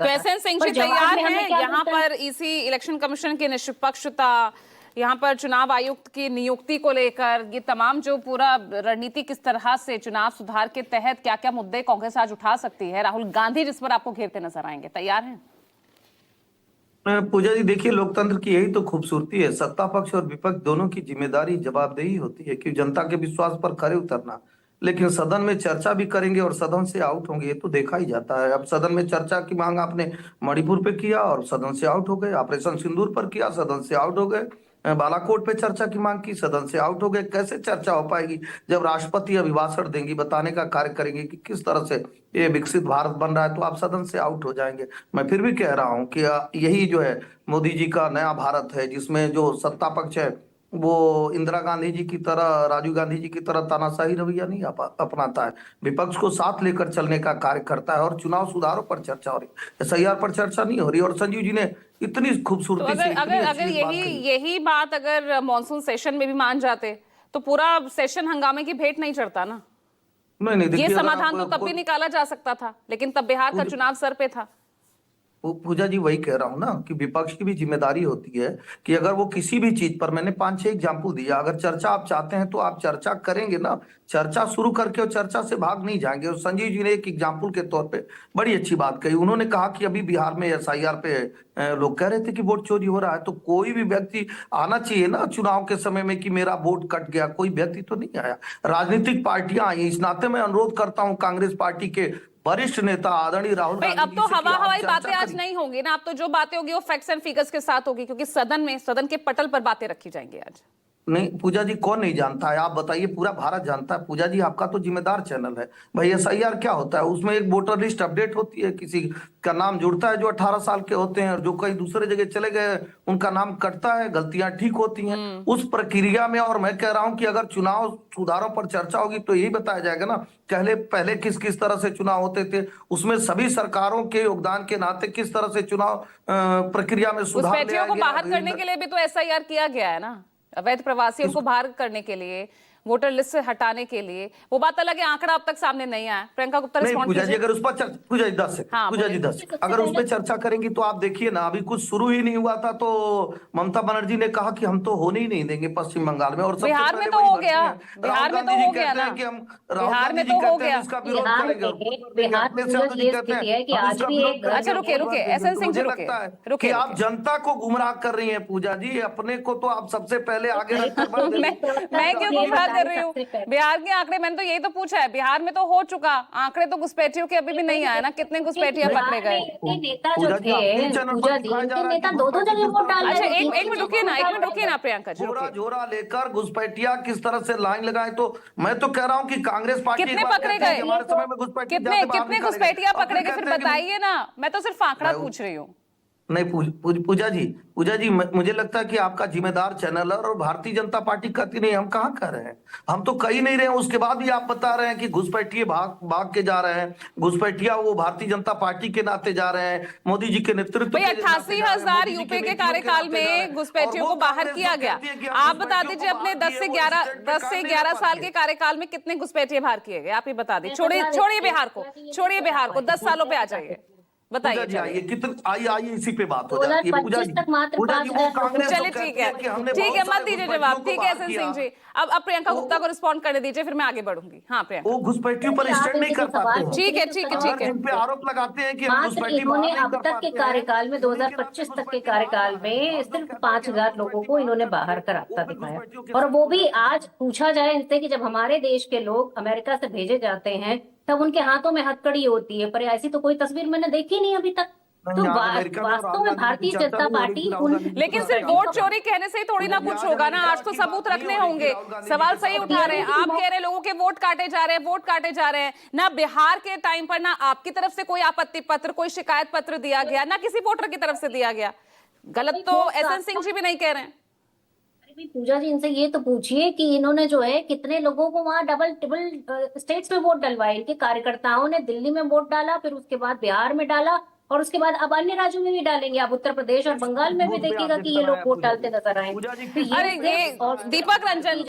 तो एसएन सिंह जी तैयार हैं यहाँ पर ईसी इलेक्शन कमीशन की निष्पक्षता, यहाँ पर चुनाव आयुक्त की नियुक्ति को लेकर ये तमाम जो पूरा रणनीति किस तरह से चुनाव सुधार के तहत क्या क्या मुद्दे कांग्रेस आज उठा सकती है, राहुल गांधी जिस पर आपको घेरते नजर आएंगे, तैयार हैं? पूजा जी देखिए, लोकतंत्र की यही तो खूबसूरती है। सत्ता पक्ष और विपक्ष दोनों की जिम्मेदारी जवाबदेही होती है कि जनता के विश्वास पर खरे उतरना। लेकिन सदन में चर्चा भी करेंगे और सदन से आउट होंगे, ये तो देखा ही जाता है। अब सदन में चर्चा की मांग आपने मणिपुर पे किया और सदन से आउट हो गए, ऑपरेशन सिंदूर पर किया, सदन से आउट हो गए, बालाकोट पे चर्चा की मांग की, सदन से आउट हो गए। कैसे चर्चा हो पाएगी जब राष्ट्रपति अभिभाषण देंगी, बताने का कार्य करेंगे कि किस तरह से ये विकसित भारत बन रहा है, तो आप सदन से आउट हो जाएंगे। मैं फिर भी कह रहा हूं कि यही जो है मोदी जी का नया भारत है, जिसमें जो सत्ता पक्ष है वो इंदिरा गांधी जी की तरह, राजीव गांधी जी की तरह तानाशाही रवैया नहीं अपनाता है, विपक्ष को साथ लेकर चलने का कार्य करता है। और चुनाव सुधारों पर चर्चा हो रही, एसआईआर पर चर्चा नहीं हो रही। और संजीव जी ने इतनी तो खूबसूरती से अगर यही बात अगर मॉनसून सेशन में भी मान जाते तो पूरा सेशन हंगामे की भेंट नहीं चढ़ता ना। नहीं, ये समाधान तो तब भी निकाला जा सकता था, लेकिन तब बिहार का चुनाव सर पे था। पूजा जी वही कह रहा हूं ना कि विपक्ष की भी जिम्मेदारी होती है कि अगर वो किसी भी चीज पर, मैंने 5-6 एग्जाम्पल दिया, अगर चर्चा आप चाहते हैं तो आप चर्चा करेंगे ना, चर्चा शुरू करके और चर्चा से भाग नहीं जाएंगे। और संजीव जी ने एक एग्जाम्पल के तौर पे बड़ी अच्छी बात कही। उन्होंने कहा कि अभी बिहार में एसआईआर पे लोग कह रहे थे कि वोट चोरी हो रहा है, तो कोई भी व्यक्ति आना चाहिए ना चुनाव के समय में कि मेरा वोट कट गया। कोई व्यक्ति तो नहीं आया, राजनीतिक पार्टियां आई। इस नाते मैं अनुरोध करता हूं कांग्रेस पार्टी के वरिष्ठ नेता आदरणीय राहुल गांधी, अब तो हवाई बातें आज नहीं होंगी ना, अब तो जो बातें होगी वो फैक्ट्स एंड फिगर्स के साथ होगी, क्योंकि सदन के पटल पर बातें रखी जाएंगी आज। नहीं पूजा जी, कौन नहीं जानता है? आप बताइए, पूरा भारत जानता है। पूजा जी आपका तो जिम्मेदार चैनल है भाई। एसआईआर क्या होता है? उसमें एक वोटर लिस्ट अपडेट होती है, किसी का नाम जुड़ता है जो 18 साल के होते हैं, और जो कहीं दूसरे जगह चले गए उनका नाम कटता है, गलतियां ठीक होती हैं उस प्रक्रिया में। और मैं कह रहा हूं कि अगर चुनाव सुधारों पर चर्चा होगी तो यही बताया जाएगा ना पहले किस किस तरह से चुनाव होते थे, उसमें सभी सरकारों के योगदान के नाते किस तरह से चुनाव प्रक्रिया में सुधार घुसपैठियों को बाहर करने के लिए भी तो एसआईआर किया गया है ना, अवैध प्रवासियों को बाहर करने के लिए, वोटर लिस्ट से हटाने के लिए। वो बात अलग है, आंकड़ा अब तक सामने नहीं आया। प्रियंका गुप्ता रिस्पॉन्ड पूजा जी, अगर उस पर पूजा जी 10 सेकंड, पूजा जी 10 अगर उस पर चर्चा करेंगी तो आप देखिए ना, अभी कुछ शुरू ही नहीं हुआ था तो ममता बनर्जी ने कहा कि हम तो होने ही नहीं देंगे पश्चिम बंगाल में। और बिहार में तो हो गया, बिहार में तो हो गया ना, बिहार में तो हो गया। अच्छा रुके एसएन सिंह जी, रुके आप जनता को गुमराह कर रही है पूजा जी, अपने को तो आप सबसे पहले आगे मैं क्यों गुमराह कर रही हूँ? बिहार के आंकड़े, मैंने तो यही तो पूछा है, बिहार में तो हो चुका, आंकड़े तो घुसपैठियों के अभी भी नहीं आए ना, कितने घुसपैठिया पकड़े गए? नेता जो थे नेता दो जगह वोट डाल रहे। अच्छा एक मिनट रुकिए ना प्रियंका जी, जोरा लेकर घुसपैठिया किस तरह से लाइन लगाए। तो मैं तो कह रहा हूँ कि कांग्रेस पार्टी कितने पकड़े गए, हमारे समय में घुसपैठिया कितने घुसपैठिया पकड़े गए, फिर बताइए ना, मैं तो सिर्फ आंकड़ा पूछ रही हूँ। नहीं पूजा जी मुझे लगता है कि आपका जिम्मेदार चैनल है और भारतीय जनता पार्टी कहती नहीं। हम कहाँ कह रहे हैं, हम तो कही नहीं रहे हैं। उसके बाद भी आप बता रहे हैं कि घुसपैठिए भाग के जा रहे हैं, घुसपैठिया वो भारतीय जनता पार्टी के नाते जा रहे हैं, मोदी जी के नेतृत्व में। 88,000 यूपी के कार्यकाल में घुसपैठियों को बाहर किया गया। आप बता दीजिए अपने 10 से 11 साल के कार्यकाल में कितने घुसपैठिए बाहर किए गए, आप ही बता दीजिए। छोड़िए बिहार को 10 सालों पे आ जाइए, बताइए। आइए इसी पे बात हो जाती है पूजा जी। चलिए ठीक है, मत दीजिए जवाब, ठीक है एसएन सिंह जी। अब प्रियंका गुप्ता को रिस्पॉन्ड करने दीजिए, फिर मैं आगे बढ़ूंगी। हाँ प्रियंका, वो घुसपैठियों पर स्टैंड नहीं कर पाते हैं। ठीक है। इन पे आरोप लगाते हैं कि इन्होंने अब तक के कार्यकाल में 2025 तक के कार्यकाल में सिर्फ 5,000 लोगों को इन्होंने बाहर का रास्ता दिखाया। और वो भी आज पूछा जाए इनसे कि जब हमारे देश के लोग अमेरिका से भेजे जाते हैं तब उनके हाथों में हथकड़ी होती है, पर ऐसी तो कोई तसवीर मैंने देखी नहीं अभी तक। तो वास्तव में भारतीय जनता पार्टी लेकिन सिर्फ वोट चोरी कहने से ही थोड़ी ना कुछ होगा ना, आज तो सबूत रखने होंगे। सवाल सही उठा रहे हैं आप, कह रहे हैं लोगों के वोट काटे जा रहे हैं। ना बिहार के टाइम पर ना आपकी तरफ से कोई आपत्ति पत्र, कोई शिकायत पत्र दिया गया, ना किसी वोटर की तरफ से दिया गया। गलत तो एसएन सिंह जी भी नहीं कह रहे हैं। पूजा जी इनसे ये तो पूछिए कि इन्होंने जो है कितने लोगों को वहां डबल स्टेट्स में वोट डलवाए। इनके कार्यकर्ताओं ने दिल्ली में वोट डाला, फिर उसके बाद बिहार में डाला, और उसके बाद अब अन्य राज्यों में भी डालेंगे। आप उत्तर प्रदेश और बंगाल में भी देखिएगा कि ये लोग वोट डालते नजर आएंगे। अरे ये दीपक रंजन